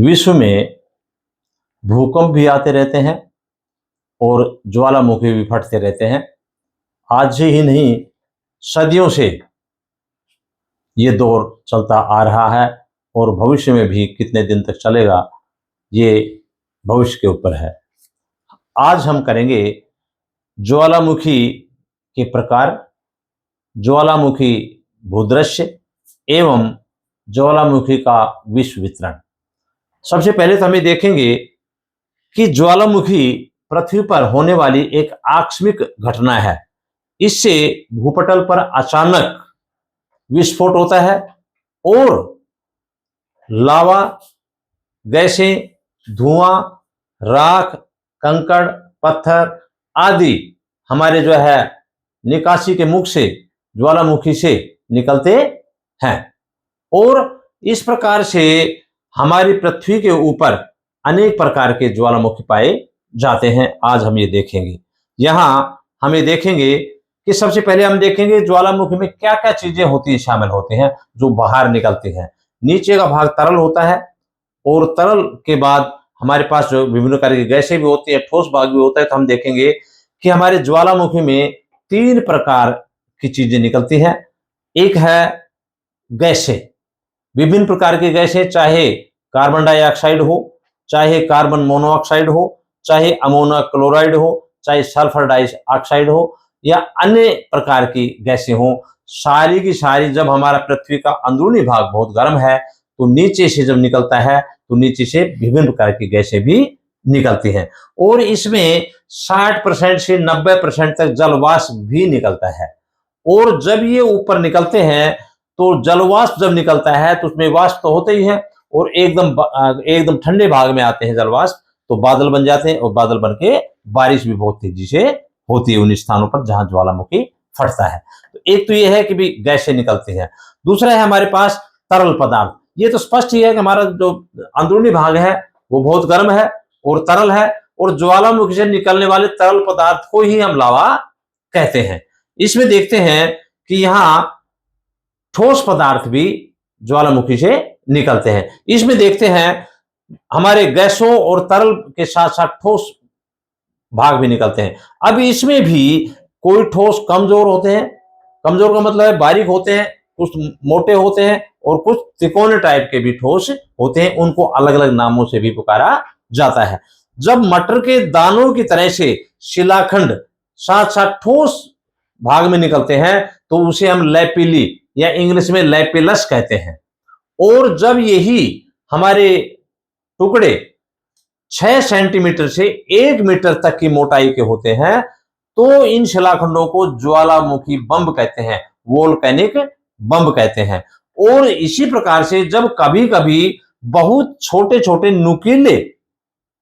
विश्व में भूकंप भी आते रहते हैं और ज्वालामुखी भी फटते रहते हैं। आज ही नहीं, सदियों से ये दौर चलता आ रहा है और भविष्य में भी कितने दिन तक चलेगा, ये भविष्य के ऊपर है। आज हम करेंगे ज्वालामुखी के प्रकार, ज्वालामुखी भूदृश्य एवं ज्वालामुखी का विश्व वितरण। सबसे पहले तो हमें देखेंगे कि ज्वालामुखी पृथ्वी पर होने वाली एक आकस्मिक घटना है। इससे भूपटल पर अचानक विस्फोट होता है और लावा, गैसें, धुआं, राख, कंकड़, पत्थर आदि हमारे निकासी के मुख से ज्वालामुखी से निकलते हैं और इस प्रकार से हमारी पृथ्वी के ऊपर अनेक प्रकार के ज्वालामुखी पाए जाते हैं। आज हम ये देखेंगे। यहाँ हमें देखेंगे कि सबसे पहले हम देखेंगे ज्वालामुखी में क्या क्या चीजें होती है, शामिल होती हैं जो बाहर निकलती हैं। नीचे का भाग तरल होता है और तरल के बाद हमारे पास जो विभिन्न प्रकार की गैसें भी होती है, ठोस भाग भी होता है। तो हम देखेंगे कि हमारे ज्वालामुखी में 3 प्रकार की चीजें निकलती हैं। एक है गैसें, विभिन्न प्रकार की गैसें, चाहे कार्बन डाइऑक्साइड हो, चाहे कार्बन मोनोऑक्साइड हो, चाहे अमोनियम क्लोराइड हो, चाहे सल्फर डाइऑक्साइड हो या अन्य प्रकार की गैसें हो, सारी की सारी जब हमारा पृथ्वी का अंदरूनी भाग बहुत गर्म है तो नीचे से जब निकलता है तो नीचे से विभिन्न प्रकार की गैसें भी निकलती हैं और इसमें 60% से 90% तक जलवाष्प भी निकलता है। और जब ये ऊपर निकलते हैं तो जलवाष्प जब निकलता है तो उसमें वाष्प तो होते ही है और एकदम ठंडे भाग में आते हैं जलवाष्प, तो बादल बन जाते हैं और बादल बन के बारिश भी बहुत तेजी से होती है उन स्थानों पर जहां ज्वालामुखी फटता है। तो एक तो ये है कि भी गैसें निकलती है। दूसरा है हमारे पास तरल पदार्थ। ये तो स्पष्ट ही है कि हमारा जो अंदरूनी भाग है वो बहुत गर्म है और तरल है और ज्वालामुखी से निकलने वाले तरल पदार्थ को ही हम लावा कहते हैं। इसमें देखते हैं कि यहाँ ठोस पदार्थ भी ज्वालामुखी से निकलते हैं। इसमें देखते हैं हमारे गैसों और तरल के साथ साथ ठोस भाग भी निकलते हैं। अब इसमें भी कोई ठोस कमजोर होते हैं, कमजोर का मतलब है बारीक होते हैं, कुछ मोटे होते हैं और कुछ त्रिकोणीय टाइप के भी ठोस होते हैं। उनको अलग अलग नामों से भी पुकारा जाता है। जब मटर के दानों की तरह से शिलाखंड साथ साथ ठोस भाग में निकलते हैं तो उसे हम लैपिली या इंग्लिश में लैपिलस कहते हैं। और जब यही हमारे टुकड़े 6 सेंटीमीटर से 1 मीटर तक की मोटाई के होते हैं तो इन शिलाखंडों को ज्वालामुखी बम कहते हैं, वोल्केनिक बम कहते हैं। और इसी प्रकार से जब कभी कभी बहुत छोटे छोटे नुकीले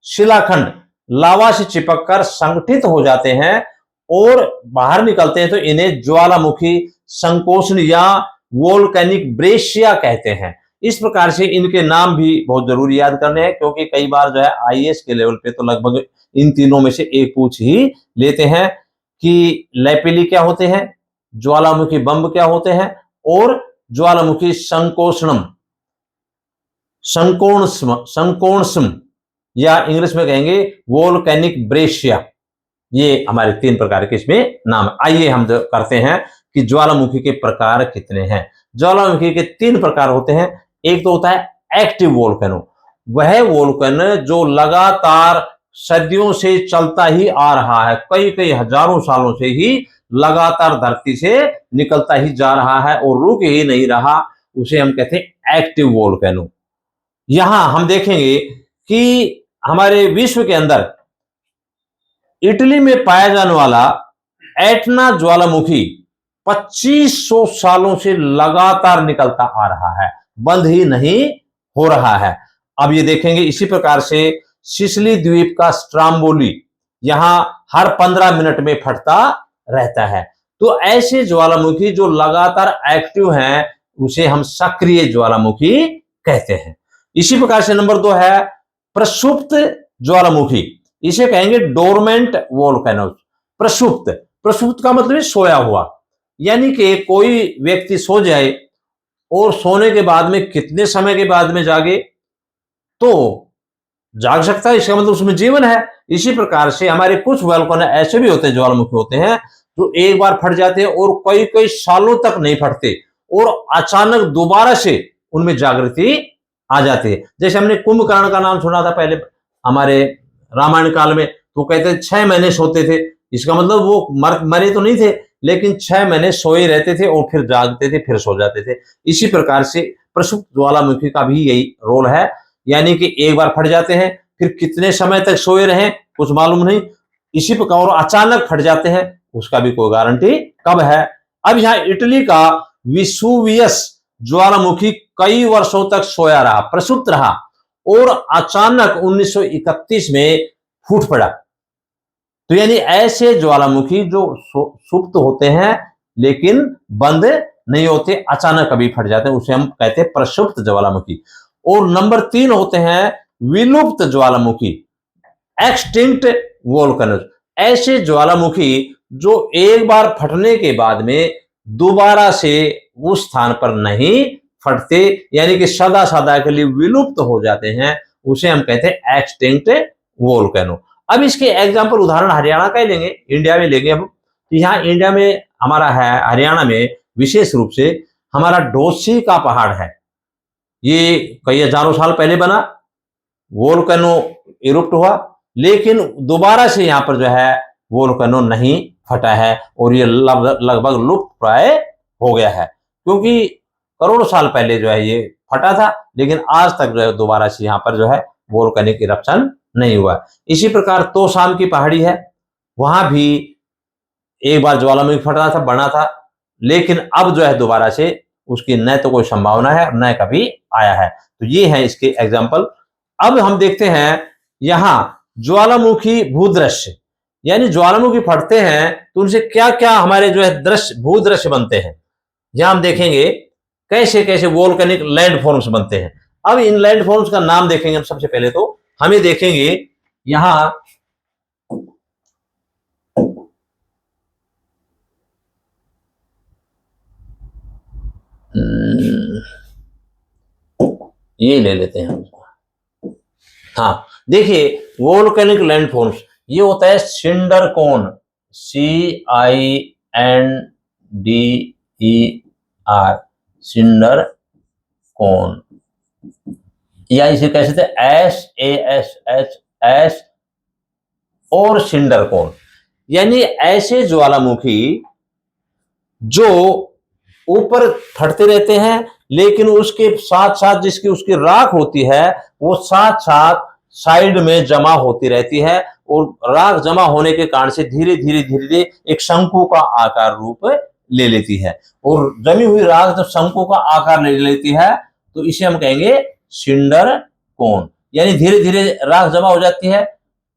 शिलाखंड लावा से चिपककर संगठित हो जाते हैं और बाहर निकलते हैं तो इन्हें ज्वालामुखी संकोचन या वोल्केनिक ब्रेशिया कहते हैं। इस प्रकार से इनके नाम भी बहुत जरूरी याद करने हैं क्योंकि कई बार आईएएस के लेवल पे तो लगभग इन तीनों में से एक पूछ ही लेते हैं कि लैपिली क्या होते हैं, ज्वालामुखी बम क्या होते हैं और ज्वालामुखी संकोचनम संकोणसम या इंग्लिश में कहेंगे वोल्केनिक ब्रेशिया। ये हमारे 3 प्रकार के इसमें नाम। आइए हम करते हैं कि ज्वालामुखी के प्रकार कितने हैं। ज्वालामुखी के 3 प्रकार होते हैं। एक तो होता है एक्टिव वोल्केनो, वह वोल्केनो जो लगातार सदियों से चलता ही आ रहा है, कई कई हजारों सालों से ही लगातार धरती से निकलता ही जा रहा है और रुक ही नहीं रहा, उसे हम कहते हैं एक्टिव वोल्केनो। यहां हम देखेंगे कि हमारे विश्व के अंदर इटली में पाया जाने वाला एटना ज्वालामुखी 2500 सालों से लगातार निकलता आ रहा है, बंद ही नहीं हो रहा है। अब ये देखेंगे इसी प्रकार से सिसिली द्वीप का स्ट्राम्बोली यहां हर 15 मिनट में फटता रहता है। तो ऐसे ज्वालामुखी जो लगातार एक्टिव हैं उसे हम सक्रिय ज्वालामुखी कहते हैं। इसी प्रकार से नंबर 2 है प्रसुप्त ज्वालामुखी, इसे कहेंगे डोरमेंट वोल्केनोस। प्रसुप्त, प्रसुप्त का मतलब है सोया हुआ, यानी कि कोई व्यक्ति सो जाए और सोने के बाद में कितने समय के बाद में जागे तो जाग सकता है, इसका मतलब उसमें जीवन है। इसी प्रकार से हमारे कुछ वोल्केनो ऐसे भी होते हैं, ज्वालामुखी होते हैं, जो एक बार फट जाते हैं और कई कई सालों तक नहीं फटते और अचानक दोबारा से उनमें जागृति आ जाती है। जैसे हमने कुंभकर्ण का नाम सुना था पहले हमारे रामायण काल में, तो कहते 6 महीने सोते थे। इसका मतलब वो मरे तो नहीं थे, लेकिन 6 महीने सोए रहते थे और फिर जागते थे, फिर सो जाते थे। इसी प्रकार से प्रसुप्त ज्वालामुखी का भी यही रोल है, यानी कि एक बार फट जाते हैं, फिर कितने समय तक सोए रहे कुछ मालूम नहीं, इसी प्रकार और अचानक फट जाते हैं, उसका भी कोई गारंटी कब है। अब यहाँ इटली का विसुवियस ज्वालामुखी कई वर्षों तक सोया रहा, प्रसुप्त रहा और अचानक 1931 में फूट पड़ा। तो यानी ऐसे ज्वालामुखी जो सुप्त होते हैं लेकिन बंद नहीं होते, अचानक कभी फट जाते हैं, उसे हम कहते हैं प्रसुप्त ज्वालामुखी। और नंबर 3 होते हैं विलुप्त ज्वालामुखी, एक्सटिंक्ट वोल्केनोज। ऐसे ज्वालामुखी जो एक बार फटने के बाद में दोबारा से उस स्थान पर नहीं फटते, यानी कि सदा सदा के लिए विलुप्त हो जाते हैं, उसे हम कहते हैं एक्सटिंक्ट वोल्केनो। अब इसके एग्जाम्पल उदाहरण हरियाणा का ही लेंगे, इंडिया में लेंगे। अब यहाँ इंडिया में हमारा है, हरियाणा में विशेष रूप से हमारा डोसी का पहाड़ है। ये कई हजारों साल पहले बना, वोल्केनो इरुप्ट हुआ, लेकिन दोबारा से यहाँ पर जो है वोल्केनो नहीं फटा है और ये लगभग लुप्त प्राय हो गया है, क्योंकि करोड़ों साल पहले जो है ये फटा था, लेकिन आज तक जो है दोबारा से यहाँ पर जो है वोल्केनिक इरप्शन नहीं हुआ। इसी प्रकार तोशाम की पहाड़ी है, वहां भी एक बार ज्वालामुखी फट रहा था, बना था, लेकिन अब जो है दोबारा से उसकी न तो कोई संभावना है न कभी आया है। तो ये है इसके एग्जाम्पल। अब हम देखते हैं यहां ज्वालामुखी भूदृश्य, यानी ज्वालामुखी फटते हैं तो उनसे क्या क्या हमारे जो है दृश्य, भूदृश्य बनते हैं। यहां हम देखेंगे कैसे कैसे वोल्केनिक लैंडफॉर्म्स बनते हैं। अब इन लैंडफॉर्म्स का नाम देखेंगे हम। सबसे पहले तो हमें देखेंगे यहां ये ले लेते हैं हम। हाँ देखिए, वोल्केनिक लैंडफॉर्म्स ये होता है cinder cone, CINDER, cinder cone, या इसे कह सकते हैं SASHS और सिंडर कोन। यानी ऐसे ज्वालामुखी जो ऊपर फटते रहते हैं, लेकिन उसके साथ साथ जिसकी उसकी राख होती है वो साथ साथ साइड में जमा होती रहती है, और राख जमा होने के कारण से धीरे धीरे धीरे धीरे एक शंकु का आकार रूप ले लेती है। और जमी हुई राख जब शंकु का आकार ले लेती है तो इसे हम कहेंगे सिंडर कोन। यानी धीरे धीरे राख जमा हो जाती है,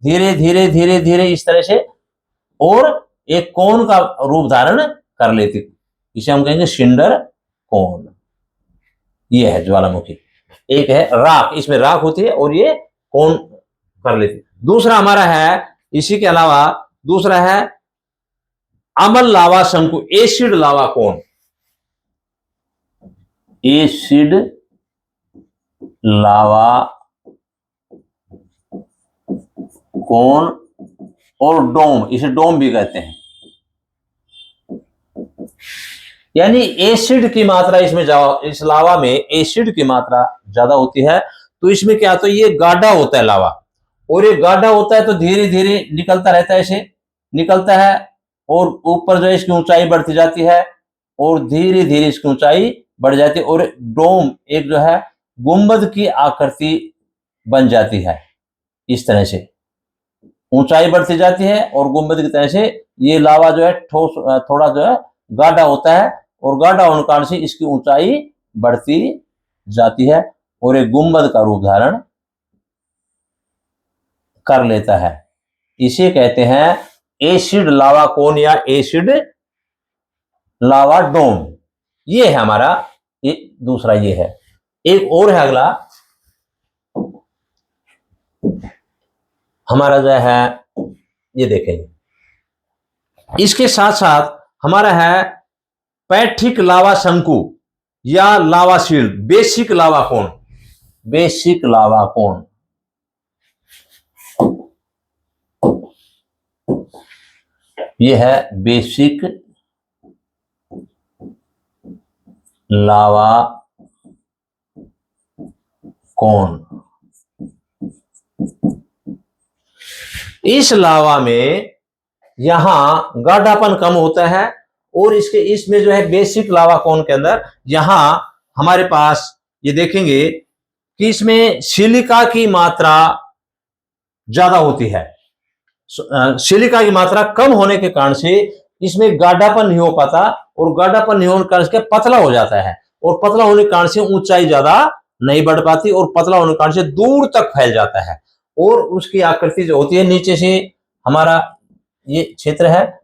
धीरे धीरे धीरे धीरे इस तरह से, और एक कोन का रूप धारण कर लेती, इसे हम कहेंगे सिंडर कोन। ये है ज्वालामुखी। एक है राख, इसमें राख होती है और ये कोन कर लेती। दूसरा हमारा है, इसी के अलावा दूसरा है अम्ल लावा शंकु, एसिड लावा कोन, एसिड लावा कोन और डोम, इसे डोम भी कहते हैं। यानी एसिड की मात्रा इसमें इस लावा में एसिड की मात्रा ज्यादा होती है, तो इसमें क्या होता है, ये गाढ़ा होता है लावा, और ये गाढ़ा होता है तो धीरे धीरे निकलता रहता है, ऐसे निकलता है और ऊपर जो है इसकी ऊंचाई बढ़ती जाती है और धीरे धीरे इसकी ऊंचाई बढ़ जाती है, और डोम एक जो है गुंबद की आकृति बन जाती है। इस तरह से ऊंचाई बढ़ती जाती है और गुंबद की तरह से ये लावा जो है ठोस, थोड़ा जो है गाढ़ा होता है, और गाढ़ा होने कारण से इसकी ऊंचाई बढ़ती जाती है और एक गुंबद का रूप धारण कर लेता है। इसे कहते हैं एसिड लावा कोन या एसिड लावा डोम। ये है हमारा, ये दूसरा ये है। एक और है अगला हमारा जो है, ये देखेंगे। इसके साथ साथ हमारा है पैठिक लावा शंकु या लावा शील्ड, बेसिक लावा कोन। बेसिक लावा कौन। ये है बेसिक लावा कौन। इस लावा में यहां गाढ़ापन कम होता है और इसमें जो है बेसिक लावा कौन के अंदर यहां हमारे पास ये देखेंगे कि इसमें सिलिका की मात्रा ज्यादा होती है। सिलिका की मात्रा कम होने के कारण से इसमें गाढ़ापन नहीं हो पाता और गाढ़ापन नहीं होने के कारण से पतला हो जाता है और पतला होने के कारण से ऊंचाई ज्यादा नहीं बढ़ पाती और पतला होने के कारण से दूर तक फैल जाता है और उसकी आकृति जो होती है नीचे से हमारा ये क्षेत्र है,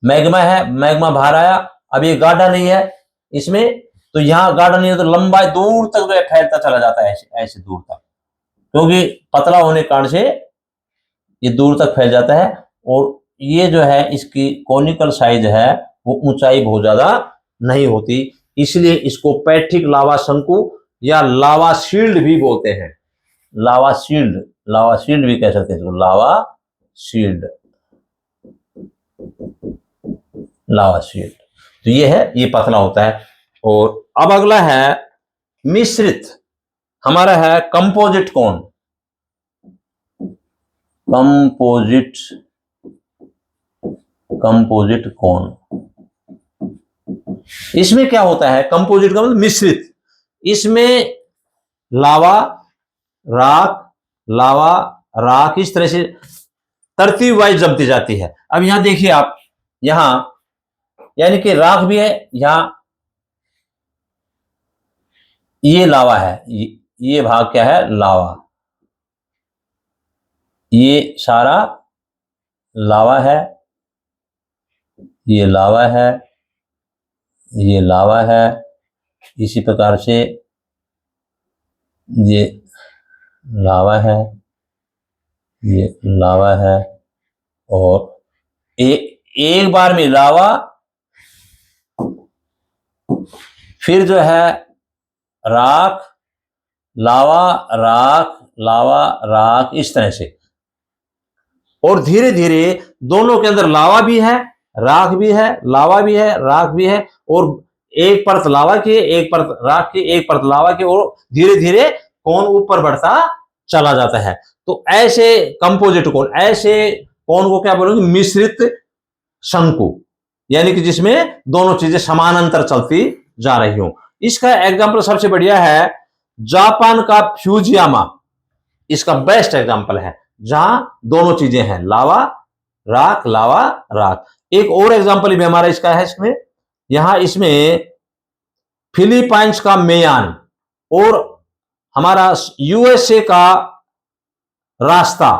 मैग्मा है, मैग्मा बाहर आया, अब ये गाढ़ा नहीं है इसमें, तो यहां गाढ़ा नहीं है तो लंबा दूर तक जो फैलता चला जाता है ऐसे दूर तक, क्योंकि पतला होने के कारण से ये दूर तक फैल जाता है और ये जो है इसकी कॉनिकल साइज है वो ऊंचाई बहुत ज्यादा नहीं होती, इसलिए इसको पैठिक लावा शंकु या लावा शील्ड भी बोलते हैं। लावा शील्ड भी कह सकते हैं इसको, लावा शील्ड। तो ये है, ये पतला होता है। और अब अगला है मिश्रित, हमारा है कंपोजिट कौन। कंपोजिट कौन, इसमें क्या होता है, कंपोजिट का मतलब मिश्रित, इसमें लावा राख इस तरह से तरतीब वाइज जमती जाती है। अब यहां देखिए आप, यहां यानी कि राख भी है, यहां ये लावा है, ये भाग क्या है, लावा, ये सारा लावा है, ये लावा है, ये लावा है, इसी प्रकार से ये लावा है, ये लावा है और एक बार में लावा, फिर जो है राख, लावा राख इस तरह से, और धीरे धीरे दोनों के अंदर लावा भी है, राख भी है, लावा भी है, राख भी है, और एक परत लावा की, एक परत राख की, एक परत लावा की, और धीरे धीरे कोण ऊपर बढ़ता चला जाता है। तो ऐसे कंपोजिट कोण, ऐसे कोण को क्या बोलेंगे, मिश्रित शंकु, यानी कि जिसमें दोनों चीजें समानांतर चलती जा रही हो। इसका एग्जाम्पल सबसे बढ़िया है जापान का फ्यूजियामा, इसका बेस्ट एग्जाम्पल है जहां दोनों चीजें हैं, लावा राख। एक और एग्जाम्पल भी हमारा इसका है, इसमें यहां इसमें फिलीपाइंस का मेयान और हमारा यूएसए का रास्ता,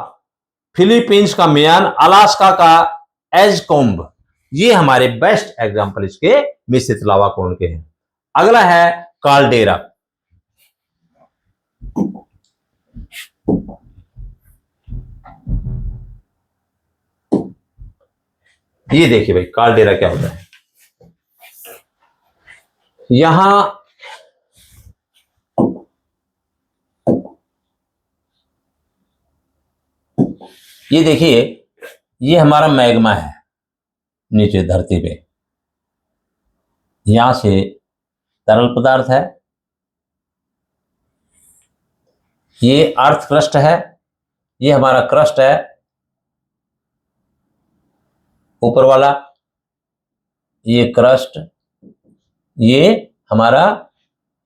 फिलीपींस का मेयान, अलास्का का एजकोम्ब, ये हमारे बेस्ट एग्जाम्पल इसके मिश्रित लावा कोण के हैं। अगला है काल्डेरा। ये देखिए भाई काल्डेरा क्या होता है, यहां ये देखिए, ये हमारा मैग्मा है नीचे धरती पे, यहां से तरल पदार्थ है, ये अर्थ क्रस्ट है, ये हमारा क्रस्ट है ऊपर वाला, ये क्रस्ट, ये हमारा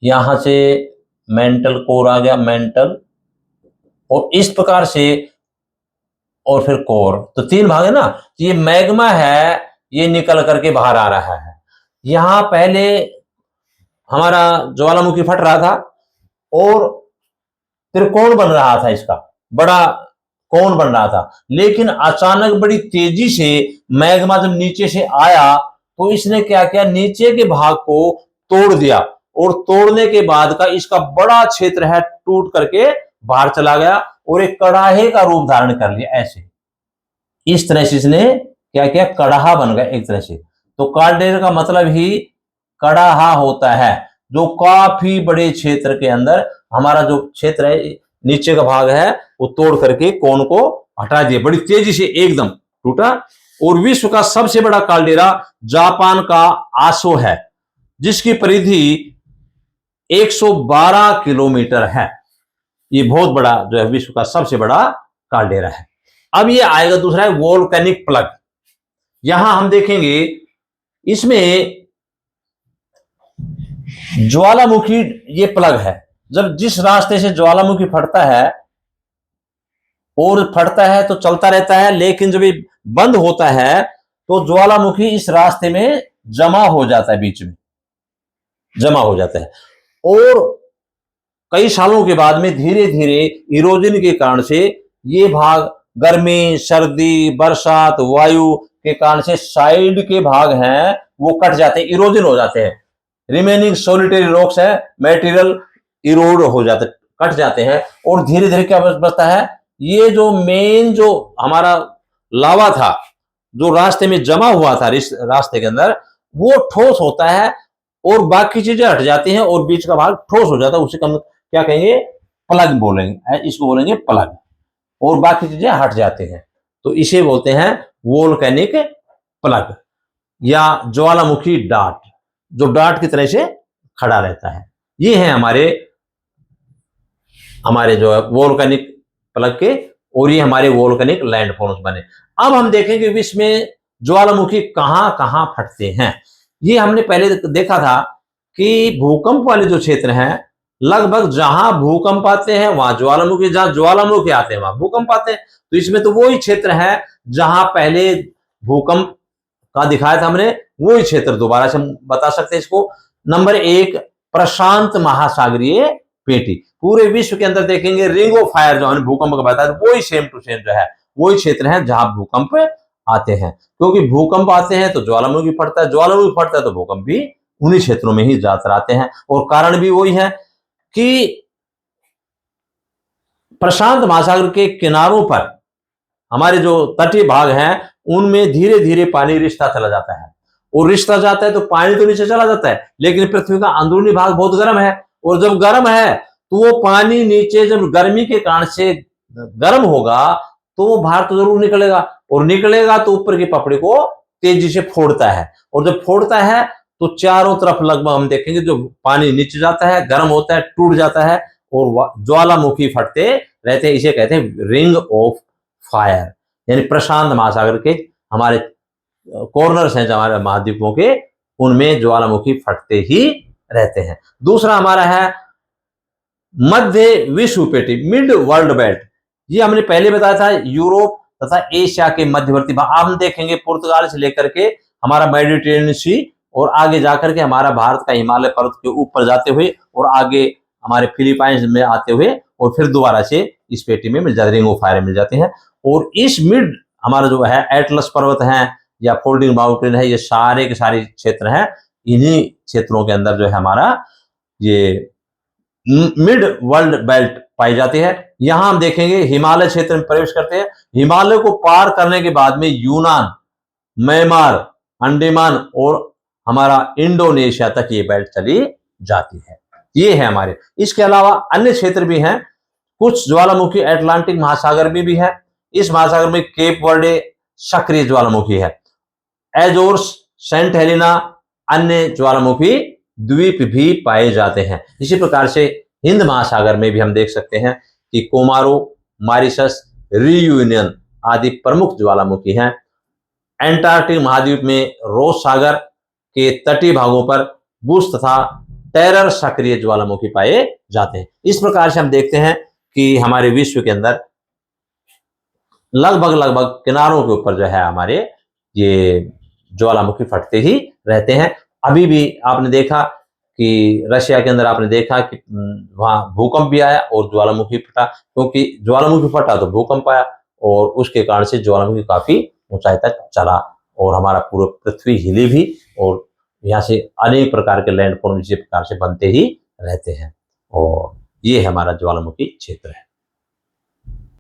यहां से मेंटल कोर आ गया, मेंटल, और इस प्रकार से, और फिर कोर, तो तीन भाग है ना। ये मैग्मा है, ये निकल करके बाहर आ रहा है। यहां पहले हमारा ज्वालामुखी फट रहा था और त्रिकोण बन रहा था, इसका बड़ा कोण बन रहा था, लेकिन अचानक बड़ी तेजी से मैग्मा जब नीचे से आया तो इसने क्या किया, नीचे के भाग को तोड़ दिया, और तोड़ने के बाद का इसका बड़ा क्षेत्र है टूट करके बाहर चला गया और एक कड़ाहे का रूप धारण कर लिया। ऐसे इस तरह से इसने क्या किया, कड़ाहा बन गया एक तरह से। तो काल्डेरा का मतलब ही कड़ाहा होता है, जो काफी बड़े क्षेत्र के अंदर हमारा जो क्षेत्र है, नीचे का भाग है, वो तोड़ करके कोन को हटा दिया, बड़ी तेजी से एकदम टूटा। और विश्व का सबसे बड़ा काल्डेरा जापान का आसो है, जिसकी परिधि 112 किलोमीटर है। ये बहुत बड़ा जो है विश्व का सबसे बड़ा काल्डेरा है। अब ये आएगा दूसरा है वोल्केनिक प्लग। यहां हम देखेंगे इसमें ज्वालामुखी ये प्लग है। जब जिस रास्ते से ज्वालामुखी फटता है और फटता है तो चलता रहता है, लेकिन जब ये बंद होता है तो ज्वालामुखी इस रास्ते में जमा हो जाता है, बीच में जमा हो जाता है। और कई सालों के बाद में धीरे धीरे इरोजन के कारण से ये भाग गर्मी, सर्दी, बरसात, वायु के कारण से साइड के भाग हैं वो कट जाते हैं, इरोजन हो जाते हैं। रिमेनिंग सोलिटरी रॉक्स है, मटेरियल इरोड हो जाते, कट जाते हैं। और धीरे धीरे क्या बचता है, ये जो मेन जो हमारा लावा था, जो रास्ते में जमा हुआ था इस रास्ते के अंदर, वो ठोस होता है और बाकी चीजें हट जाती हैं और बीच का भाग ठोस हो जाता है। उसे हम क्या कहेंगे, प्लग बोलेंगे, इसको बोलेंगे प्लग। और बाकी चीजें हट जाते हैं तो इसे बोलते हैं वोल्केनिक प्लग या ज्वालामुखी डाट, जो डाट की तरह से खड़ा रहता है। ये है हमारे जो है वोल्केनिक प्लग के, और ये हमारे वोल्केनिक लैंडफॉर्म्स बने। अब हम देखेंगे विश्व में ज्वालामुखी कहां कहां फटते हैं। ये हमने पहले देखा था कि भूकंप वाले जो क्षेत्र हैं, लगभग जहां भूकंप आते हैं वहां ज्वालामुखी, जहां ज्वालामुखी आते हैं वहां भूकंप आते हैं। तो इसमें तो वही क्षेत्र है जहां पहले भूकंप का दिखाया था हमने, वही क्षेत्र दोबारा से हम बता सकते हैं इसको। नंबर 1 प्रशांत महासागरीय पेटी। पूरे विश्व के अंदर देखेंगे रिंग ऑफ फायर जो हमने भूकंप का बताया, वही सेम टू सेम जो है वही क्षेत्र है जहां भूकंप आते हैं। क्योंकि भूकंप आते हैं तो ज्वालामुखी फटता है, ज्वालामुखी फटता है तो भूकंप भी उन्हीं क्षेत्रों में ही ज्यादातर आते हैं। और कारण भी वही है कि प्रशांत महासागर के किनारों पर हमारे जो तटीय भाग हैं उनमें धीरे धीरे पानी रिश्ता चला जाता है, और रिश्ता जाता है तो पानी तो नीचे चला जाता है, लेकिन पृथ्वी का अंदरूनी भाग बहुत गर्म है। और जब गर्म है तो वो पानी नीचे जब गर्मी के कारण से गर्म होगा तो वो बाहर तो जरूर निकलेगा, और निकलेगा तो ऊपर की पपड़ी को तेजी से फोड़ता है। और जब फोड़ता है तो चारों तरफ लगभग हम देखेंगे जो पानी नीचे जाता है, गर्म होता है, टूट जाता है और ज्वालामुखी फटते रहते हैं। इसे कहते हैं रिंग ऑफ फायर, यानी प्रशांत महासागर के हमारे कॉर्नर्स हैं जो हमारे महाद्वीपों के, उनमें ज्वालामुखी फटते ही रहते हैं। दूसरा हमारा है मध्य विश्व पेटी, मिड वर्ल्ड बेल्ट। ये हमने पहले बताया था यूरोप तथा एशिया के मध्यवर्ती भाग। आप हम देखेंगे पुर्तगाल से लेकर के हमारा मेडिटेरेनियन सी और आगे जाकर के हमारा भारत का हिमालय पर्वत के ऊपर जाते हुए और आगे हमारे फिलीपाइंस में आते हुए और फिर दोबारा से इस पेटी में मिल जाते, रिंग ऑफ फायर मिल जाते हैं। और इस मिड हमारा जो है एटलस पर्वत है या फोल्डिंग माउंटेन है, ये सारे के सारे क्षेत्र हैं। इन्हीं क्षेत्रों के अंदर जो है हमारा ये मिड वर्ल्ड बेल्ट पाई जाती है। यहां हम देखेंगे हिमालय क्षेत्र में प्रवेश करते हैं। हिमालय को पार करने के बाद में यूनान, म्यांमार, अंडमान और हमारा इंडोनेशिया तक ये बेल्ट चली जाती है। ये है हमारे। इसके अलावा अन्य क्षेत्र भी हैं, कुछ ज्वालामुखी अटलांटिक महासागर में भी है। इस महासागर में केप वर्डे सक्रिय ज्वालामुखी है, एजोर्स, सेंट हेलेना अन्य ज्वालामुखी द्वीप भी पाए जाते हैं। इसी प्रकार से हिंद महासागर में भी हम देख सकते हैं कि कोमारो, मॉरिशस, रियूनियन आदि प्रमुख ज्वालामुखी हैं। एंटार्क्टिक महाद्वीप में रोस सागर के तटीय भागों पर बुश तथा टेरर सक्रिय ज्वालामुखी पाए जाते हैं। इस प्रकार से हम देखते हैं कि हमारे विश्व के अंदर लगभग किनारों के ऊपर जो है हमारे ये ज्वालामुखी फटते ही रहते हैं। अभी भी आपने देखा कि रशिया के अंदर आपने देखा कि वहां भूकंप भी आया और ज्वालामुखी फटा, क्योंकि ज्वालामुखी फटा तो भूकंप आया और उसके कारण से ज्वालामुखी काफी ऊंचाई तक चला और हमारा पूरा पृथ्वी हिली भी, और यहाँ से अनेक प्रकार के लैंडफॉर्म इसी प्रकार से बनते ही रहते हैं। और ये हमारा ज्वालामुखी क्षेत्र है।